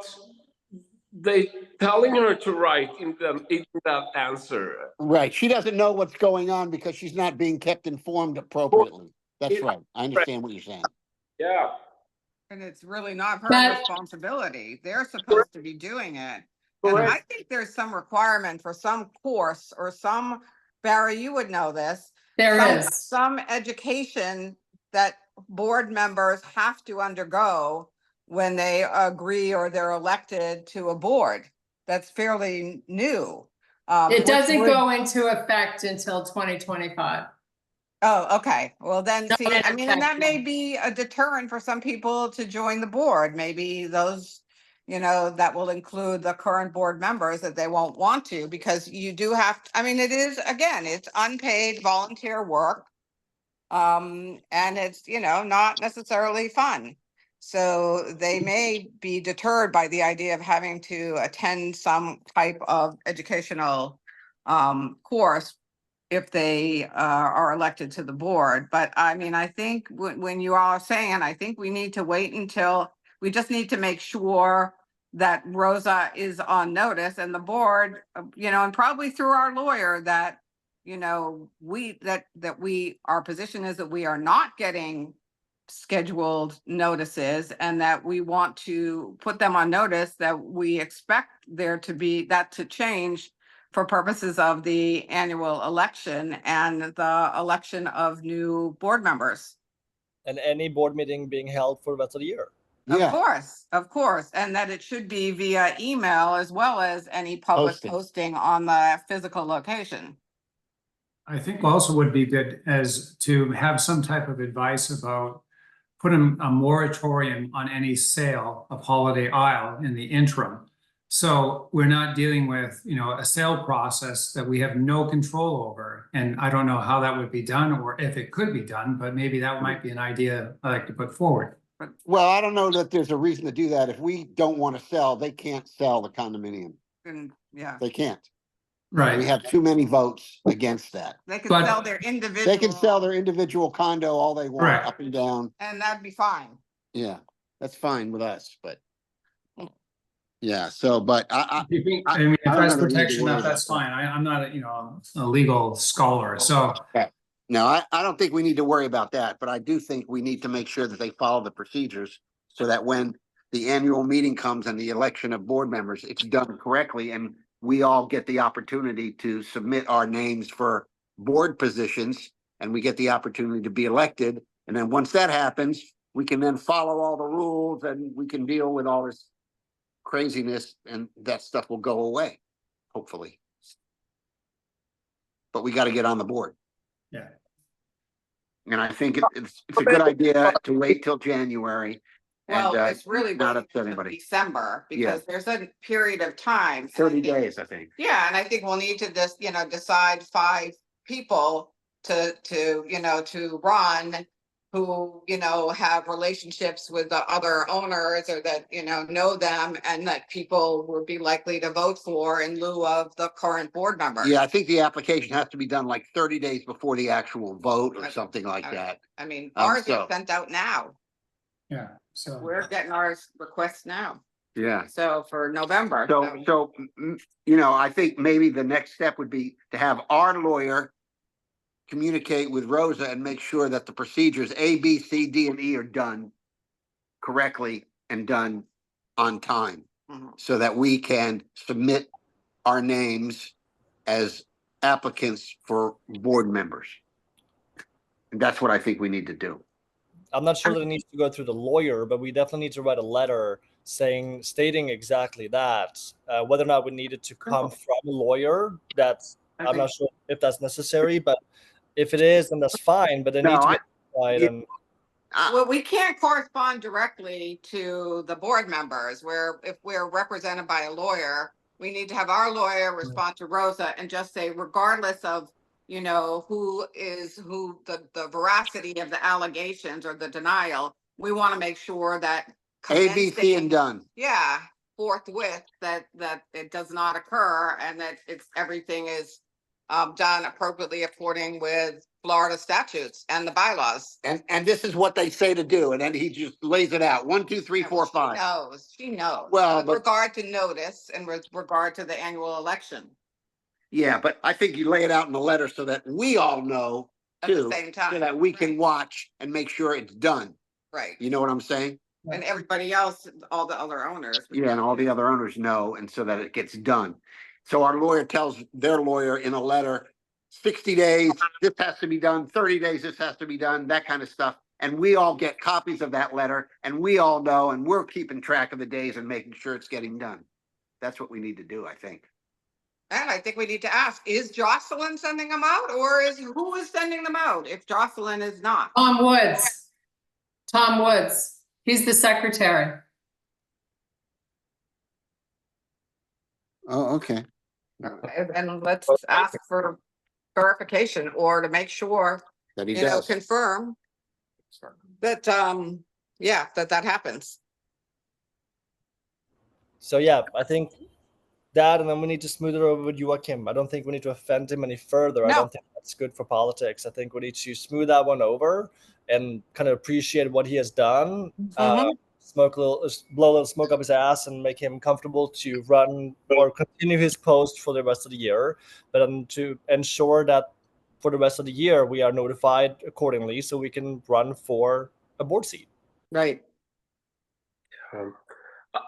they telling her to write in that answer.
Right. She doesn't know what's going on because she's not being kept informed appropriately. That's right. I understand what you're saying.
Yeah.
And it's really not her responsibility. They're supposed to be doing it. And I think there's some requirement for some course or some, Barry, you would know this.
There is
some education that board members have to undergo when they agree or they're elected to a board. That's fairly new.
It doesn't go into effect until 2025.
Oh, okay. Well, then, see,
No,
I mean, and that may be a deterrent for some people to join the board. Maybe those, that will include the current board members that they won't want to, because you do have, I mean, it is, again, it's unpaid volunteer work. And it's, not necessarily fun. So they may be deterred by the idea of having to attend some type of educational course if they are elected to the board. But I mean, I think when you all are saying, I think we need to wait until, we just need to make sure that Rosa is on notice and the board, and probably through our lawyer that, our position is that we are not getting scheduled notices, and that we want to put them on notice that we expect there to be that to change for purposes of the annual election and the election of new board members.
And any board meeting being held for the rest of the year.
Of course. And that it should be via email as well as any public posting on the physical location.
I think also would be good as to have some type of advice about putting a moratorium on any sale of Holiday Isle in the interim. So we're not dealing with, a sale process that we have no control over. And I don't know how that would be done or if it could be done, but maybe that might be an idea I'd like to put forward.
Well, I don't know that there's a reason to do that. If we don't want to sell, they can't sell the condominium. They can't.
Right.
We have too many votes against that.
They can sell their individual.
They can sell their individual condo all they want, up and down.
And that'd be fine.
Yeah, that's fine with us, but. Yeah, so, but
I mean, if that's protection, that's fine. I'm not a legal scholar, so.
No, I don't think we need to worry about that, but I do think we need to make sure that they follow the procedures so that when the annual meeting comes and the election of board members, it's done correctly and we all get the opportunity to submit our names for board positions and we get the opportunity to be elected And then once that happens, we can then follow all the rules and we can deal with all this craziness and that stuff will go away, hopefully. But we got to get on the board.
Yeah.
And I think it's a good idea to wait till January.
Well,
and,
it's really
not
waiting
upset
till
anybody.
December,
Yeah.
because there's a period of time.
30 days, I think.
Yeah, and I think we'll need to just, decide 5 people to run who, have relationships with the other owners or that, know them and that people would be likely to vote for in lieu of the current board members.
Yeah, I think the application has to be done like 30 days before the actual vote or something like that.
I mean,
Um,
ours
so-
are sent out now.
Yeah, so.
We're getting our requests now.
Yeah.
So for November.
So, I think maybe the next step would be to have our lawyer communicate with Rosa and make sure that the procedures A, B, C, D, and E are done correctly and done on time, so that we can submit our names as applicants for board members. And that's what I think we need to do.
I'm not sure that it needs to go through the lawyer, but we definitely need to write a letter stating exactly that. Whether or not we need it to come from a lawyer, I'm not sure if that's necessary, but if it is, then that's fine. But it needs to be right. And
Well, we can't correspond directly to the board members if we're represented by a lawyer, we need to have our lawyer respond to Rosa and just say, regardless of, who the veracity of the allegations or the denial, we want to make sure that
A, B, C, and done.
Yeah, forthwith that it does not occur and that everything is done appropriately according with Florida statutes and the bylaws.
And this is what they say to do, and then he just lays it out. 1, 2, 3, 4, 5.
She knows.
Well,
with regard to notice and with regard to the annual election.
Yeah, but I think you lay it out in the letter so that we all know
At the
too,
same time.
so that we can watch and make sure it's done.
Right.
You know what I'm saying?
And everybody else, all the other owners.
Yeah, and all the other owners know, and so that it gets done. So our lawyer tells their lawyer in a letter, 60 days, this has to be done, 30 days, this has to be done, that kind of stuff. And we all get copies of that letter and we all know, and we're keeping track of the days and making sure it's getting done. That's what we need to do, I think.
And I think we need to ask, is Jocelyn sending them out or who is sending them out if Jocelyn is not?
Tom Woods. He's the secretary.
Oh, okay.
And let's ask for verification or to make sure,
That he does.
confirm that, that happens.
so, yeah, I think that, and then we need to smooth it over with Joachim. I don't think we need to offend him any further. I
No.
don't think that's good for politics. I think we need to smooth that one over and kind of appreciate what he has done. Blow a little smoke up his ass and make him comfortable to run or continue his post for the rest of the year, but to ensure that for the rest of the year we are notified accordingly so we can run for a board seat.
Right.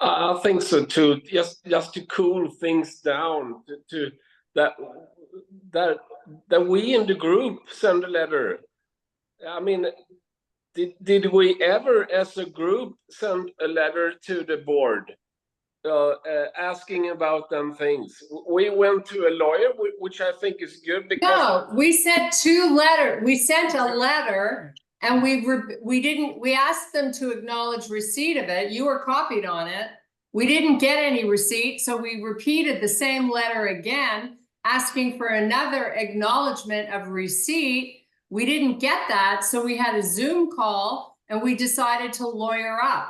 I think so too. Just to cool things down, to that we in the group send a letter. I mean, did we ever, as a group, send a letter to the board asking about them things? We went to a lawyer, which I think is good because
No, we sent 2 letters. We sent a letter. And we asked them to acknowledge receipt of it. You were copied on it. We didn't get any receipt, so we repeated the same letter again, asking for another acknowledgement of receipt. We didn't get that, so we had a Zoom call and we decided to lawyer up.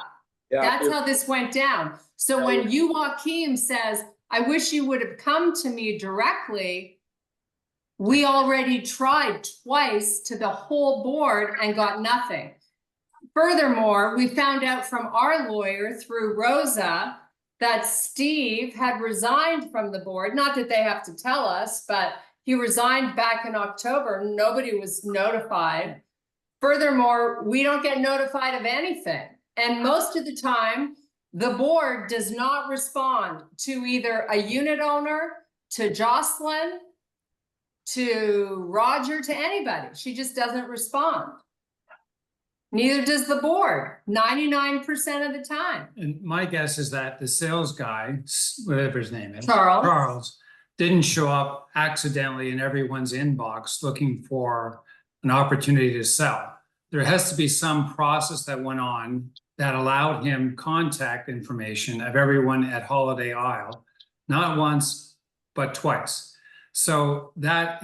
Yeah,
That's how this went down. So when Joachim says, I wish you would have come to me directly, we already tried twice to the whole board and got nothing. Furthermore, we found out from our lawyer through Rosa that Steve had resigned from the board. Not that they have to tell us, but he resigned back in October. Nobody was notified. Furthermore, we don't get notified of anything. And most of the time, the board does not respond to either a unit owner, to Jocelyn, to Roger, to anybody. She just doesn't respond. Neither does the board, 99% of the time.
And my guess is that the sales guy, whatever his name is.
Charles.
Charles, didn't show up accidentally in everyone's inbox looking for an opportunity to sell. There has to be some process that went on that allowed him contact information of everyone at Holiday Isle, not once, but twice. So that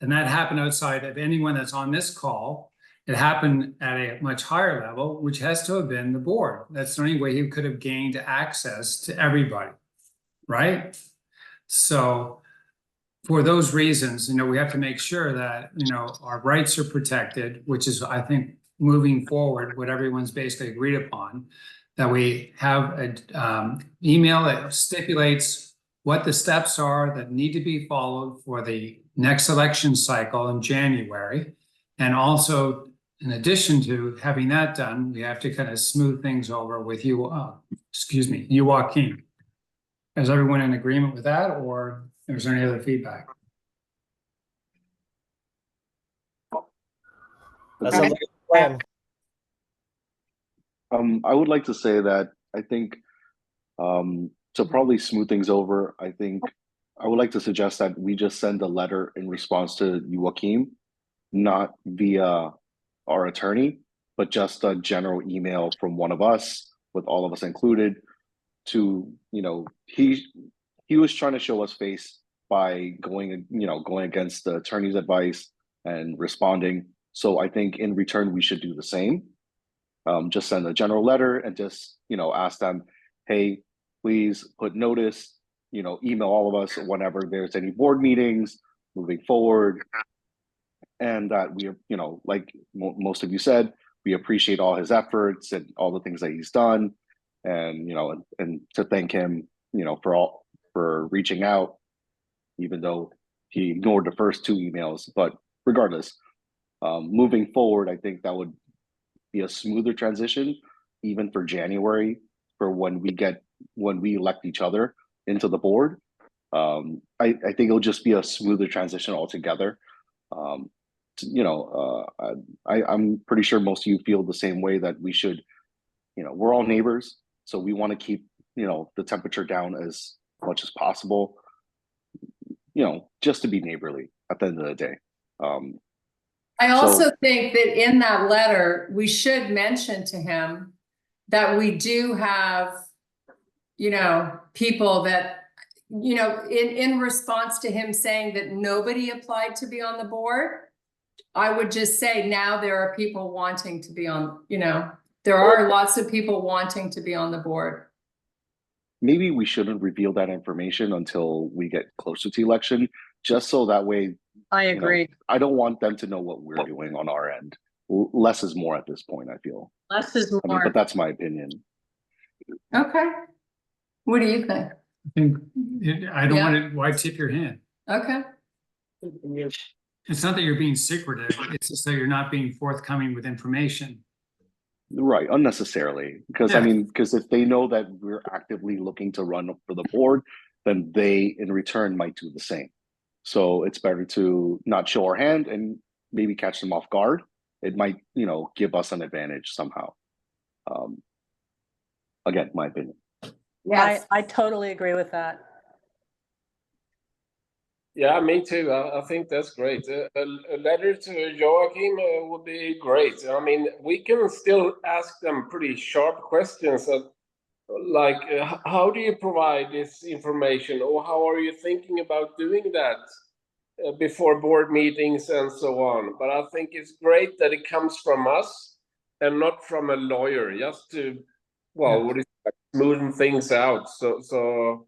happened outside of anyone that's on this call. It happened at a much higher level, which has to have been the board. That's the only way he could have gained access to everybody, right? So for those reasons, we have to make sure that, our rights are protected, which is, I think, moving forward, what everyone's basically agreed upon, that we have an email that stipulates what the steps are that need to be followed for the next election cycle in January. And also, in addition to having that done, we have to kind of smooth things over with you, Joaquin. Is everyone in agreement with that, or is there any other feedback?
That sounds like a plan.
I would like to say that I think to probably smooth things over, I think I would like to suggest that we just send a letter in response to Joaquin, not via our attorney, but just a general email from one of us with all of us included to, he was trying to show us face by going against the attorney's advice and responding. So I think in return, we should do the same. Just send a general letter and just, ask them, hey, please put notice, email all of us whenever there's any board meetings moving forward. And that we are, like most of you said, we appreciate all his efforts and all the things that he's done. And, and to thank him, for reaching out, even though he ignored the first two emails. But regardless, moving forward, I think that would be a smoother transition, even for January, for when we elect each other into the board. I think it'll just be a smoother transition altogether. I'm pretty sure most of you feel the same way, that we should, we're all neighbors, so we want to keep, the temperature down as much as possible, just to be neighborly at the end of the day.
I also think that in that letter, we should mention to him that we do have, people that, in response to him saying that nobody applied to be on the board, I would just say now there are people wanting to be on, there are lots of people wanting to be on the board.
Maybe we shouldn't reveal that information until we get closer to election, just so that way.
I agree.
I don't want them to know what we're doing on our end. Less is more at this point, I feel.
Less is more.
But that's my opinion.
Okay. What do you think?
I don't want to, why tip your hand?
Okay.
It's not that you're being secretive, it's just that you're not being forthcoming with information.
Right, unnecessarily. Because because if they know that we're actively looking to run for the board, then they in return might do the same. So it's better to not show our hand and maybe catch them off guard. It might, give us an advantage somehow. Again, my opinion.
Yes.
I totally agree with that.
Yeah, me too. I think that's great. A letter to Joachim would be great. I mean, we can still ask them pretty sharp questions like, how do you provide this information, or how are you thinking about doing that before board meetings and so on? But I think it's great that it comes from us and not from a lawyer, just to, smoothing things out. So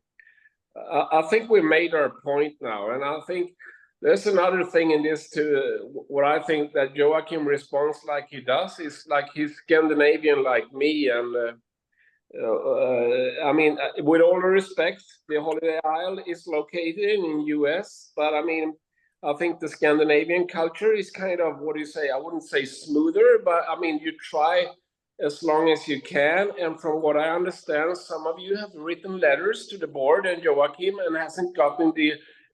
I think we made our point now, and I think there's another thing in this too. What I think that Joachim responds like he does is like he's Scandinavian like me, and I mean, with all respect, the Holiday Isle is located in US, but I mean, I think the Scandinavian culture is kind of, what do you say? I wouldn't say smoother, but I mean, you try as long as you can. And from what I understand, some of you have written letters to the board and Joachim and hasn't gotten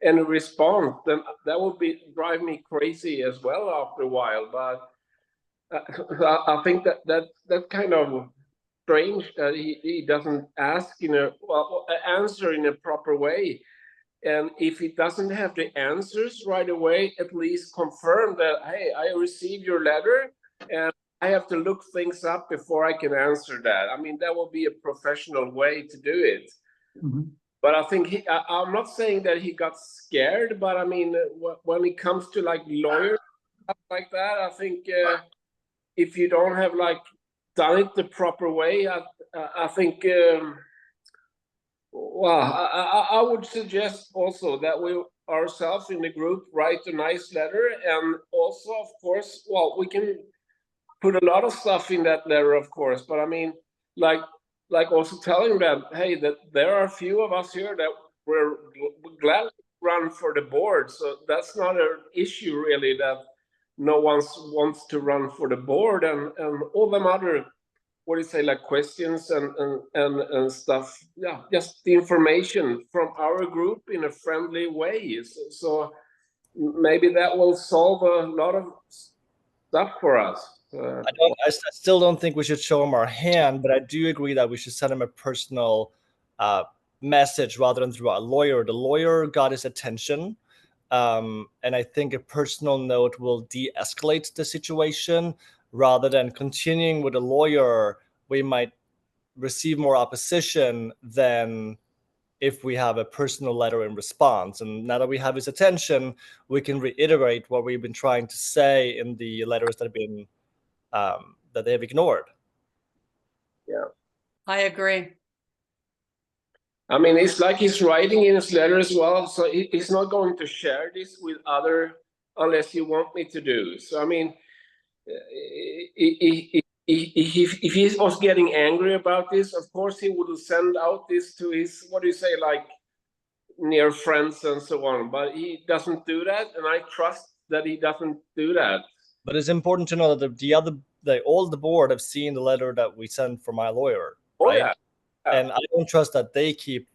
any response. Then that would drive me crazy as well after a while. But I think that kind of strange that he doesn't ask answer in a proper way. And if he doesn't have the answers right away, at least confirm that, hey, I received your letter and I have to look things up before I can answer that. I mean, that will be a professional way to do it.
Mhm.
But I think I'm not saying that he got scared, but I mean, when it comes to like lawyers, stuff like that, I think if you don't have like done it the proper way, I think, well, I would suggest also that we ourselves in the group write a nice letter, and also, of course, well, we can put a lot of stuff in that letter, of course, but I mean, like also telling them, hey, that there are a few of us here that we're glad to run for the board, so that's not an issue really, that no one wants to run for the board, and all them other, what do you say, like questions and stuff. Yeah, just the information from our group in a friendly way. So maybe that will solve a lot of stuff for us.
I still don't think we should show him our hand, but I do agree that we should send him a personal message rather than through our lawyer. The lawyer got his attention, and I think a personal note will de-escalate the situation rather than continuing with a lawyer. We might receive more opposition than if we have a personal letter in response. And now that we have his attention, we can reiterate what we've been trying to say in the letters that have been that they have ignored.
Yeah,
I agree.
I mean, it's like he's writing in his letter as well, so he's not going to share this with other unless you want me to do. So I mean, if he was getting angry about this, of course he would send out this to his, what do you say, like near friends and so on. But he doesn't do that, and I trust that he doesn't do that.
But it's important to know that all the board have seen the letter that we sent from my lawyer, right?
Yeah.
And I don't trust that they keep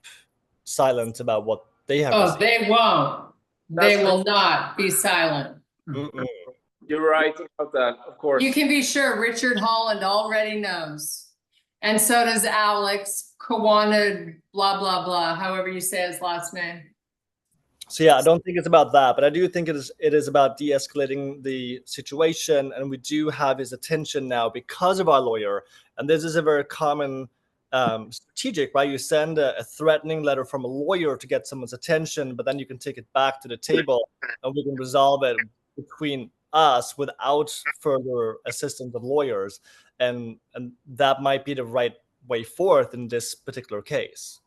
silent about what they have
Oh,
received.
they won't. They will not be silent.
Mm-mm.
You're right about that, of course.
You can be sure Richard Holland already knows. And so does Alex Kawana, blah, blah, blah, however you say his last name.
So yeah, I don't think it's about that, but I do think it is about de-escalating the situation, and we do have his attention now because of our lawyer. And this is a very common strategic, right? You send a threatening letter from a lawyer to get someone's attention, but then you can take it back to the table and we can resolve it between us without further assistance of lawyers. And that might be the right way forth in this particular case.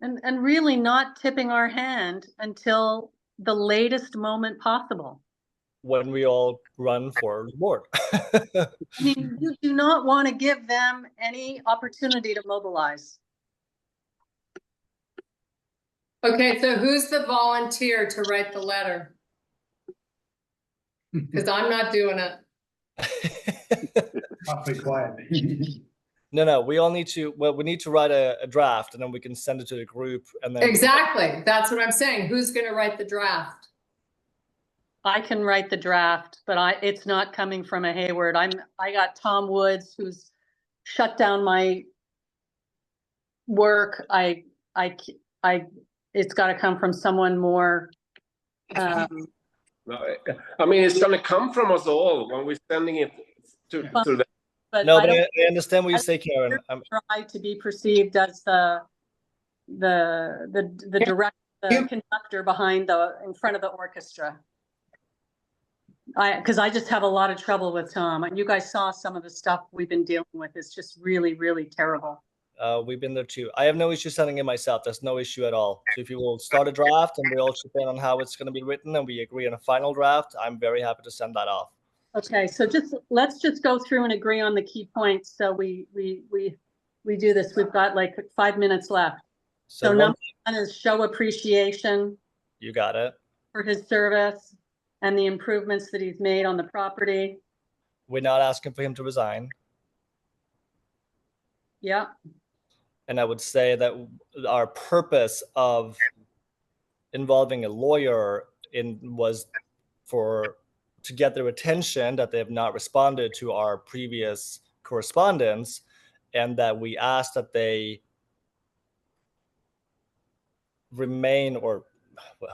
And really not tipping our hand until the latest moment possible.
When we all run for the board.
I mean, you do not want to give them any opportunity to mobilize.
Okay, so who's the volunteer to write the letter? Because I'm not doing it.
Awfully quiet.
No, we all need to, well, we need to write a draft and then we can send it to the group and then.
Exactly, that's what I'm saying. Who's gonna write the draft?
I can write the draft, but it's not coming from a Hayward. I got Tom Woods, who's shut down my work. It's got to come from someone more.
I mean, it's going to come from us all when we're sending it to them.
But
no, but I understand what you say, Karen. I'm
trying to be perceived as the direct conductor in front of the orchestra. Because I just have a lot of trouble with Tom. And you guys saw some of the stuff we've been dealing with. It's just really, really terrible.
We've been there too. I have no issue sending it myself. There's no issue at all. So if you will start a draft and we all chip in on how it's going to be written and we agree on a final draft, I'm very happy to send that off.
Okay, so let's just go through and agree on the key points. So we do this. We've got like 5 minutes left. So number one is show appreciation.
You got it.
For his service and the improvements that he's made on the property.
We're not asking for him to resign.
Yeah.
And I would say that our purpose of involving a lawyer was for to get their attention that they have not responded to our previous correspondence, and that we ask that they remain, or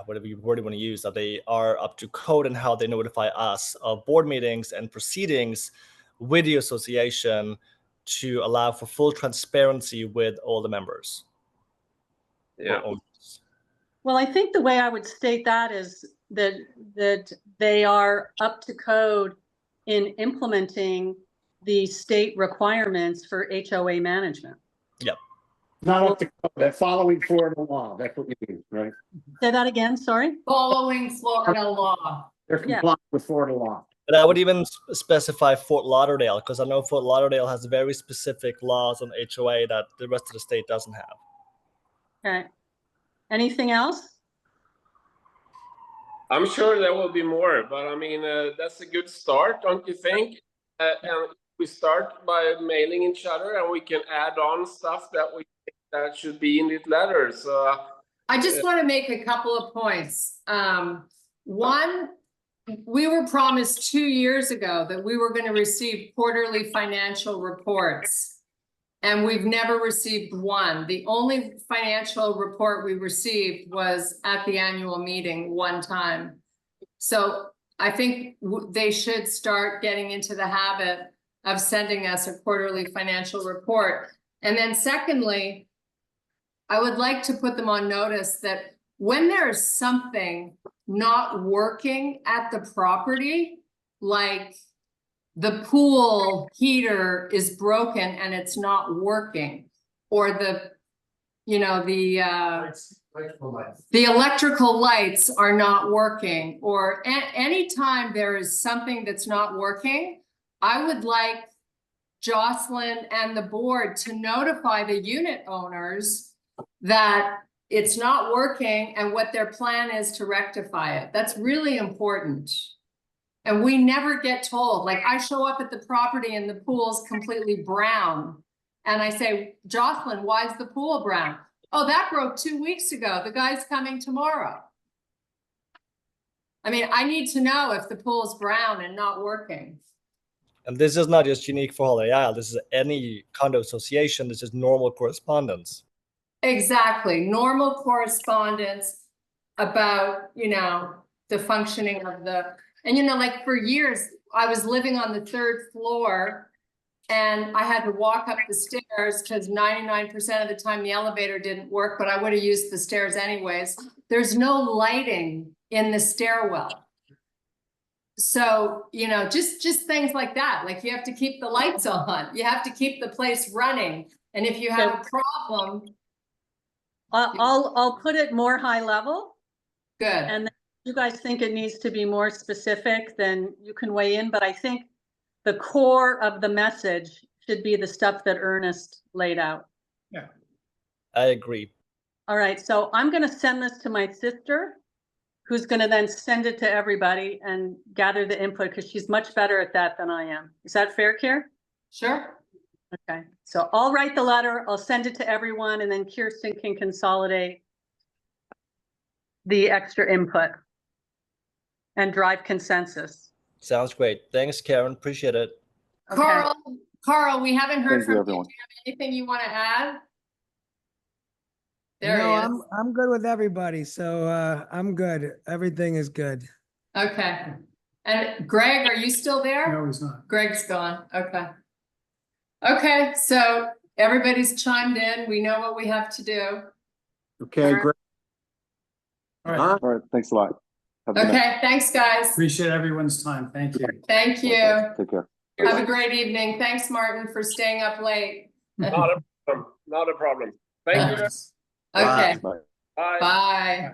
whatever word you want to use, that they are up to code in how they notify us of board meetings and proceedings with the association to allow for full transparency with all the members.
Yeah.
Well, I think the way I would state that is that they are up to code in implementing the state requirements for HOA management.
Yep.
Not up to code, they're following Florida law, that's what you mean, right?
Say that again, sorry?
Following Florida law.
They're complying with Florida law.
But I would even specify Fort Lauderdale, because I know Fort Lauderdale has very specific laws on HOA that the rest of the state doesn't have.
Okay. Anything else?
I'm sure there will be more, but I mean, that's a good start, don't you think? And we start by mailing each other, and we can add on stuff that we think that should be in the letter. So
I just want to make a couple of points. One, we were promised 2 years ago that we were going to receive quarterly financial reports, and we've never received one. The only financial report we received was at the annual meeting one time. So I think they should start getting into the habit of sending us a quarterly financial report. And then secondly, I would like to put them on notice that when there's something not working at the property, like the pool heater is broken and it's not working, or the, you know, the electrical lights are not working, or anytime there is something that's not working, I would like Jocelyn and the board to notify the unit owners that it's not working and what their plan is to rectify it. That's really important. And we never get told. Like, I show up at the property and the pool's completely brown. And I say, Jocelyn, why is the pool brown? Oh, that broke 2 weeks ago. The guy's coming tomorrow. I mean, I need to know if the pool is brown and not working.
And this is not just unique for Holiday Isle. This is any condo association. This is normal correspondence.
Exactly. Normal correspondence about, you know, the functioning of the, and, you know, like for years, I was living on the 3rd floor and I had to walk up the stairs because 99% of the time the elevator didn't work, but I would have used the stairs anyways. There's no lighting in the stairwell. So, you know, just things like that. Like, you have to keep the lights on. You have to keep the place running. And if you have a problem,
I'll put it more high level.
good.
And then if you guys think it needs to be more specific, then you can weigh in. But I think the core of the message should be the stuff that Ernest laid out.
Yeah.
I agree.
All right, so I'm going to send this to my sister, who's going to then send it to everybody and gather the input, because she's much better at that than I am. Is that fair, Kier?
Sure.
Okay, so I'll write the letter, I'll send it to everyone, and then Kirsten can consolidate the extra input and drive consensus.
Sounds great. Thanks, Karen. Appreciate it.
Okay.
Carl, we haven't heard
Thank you,
from you. Do
everyone.
you have anything you want to add? There
No,
he is.
I'm good with everybody, so I'm good. Everything is good.
Okay. And Greg, are you still there?
No, he's not.
Greg's gone. Okay. Okay, so everybody's chimed in. We know what we have to do.
Okay, great.
All right.
All
All right, thanks a lot. Have a good night.
Okay, thanks, guys.
Appreciate everyone's time. Thank you.
Thank you.
Take care.
Have a great evening. Thanks, Martin, for staying up late.
not a problem. Not a problem. Thank you.
Okay,
Bye.
Bye.
bye.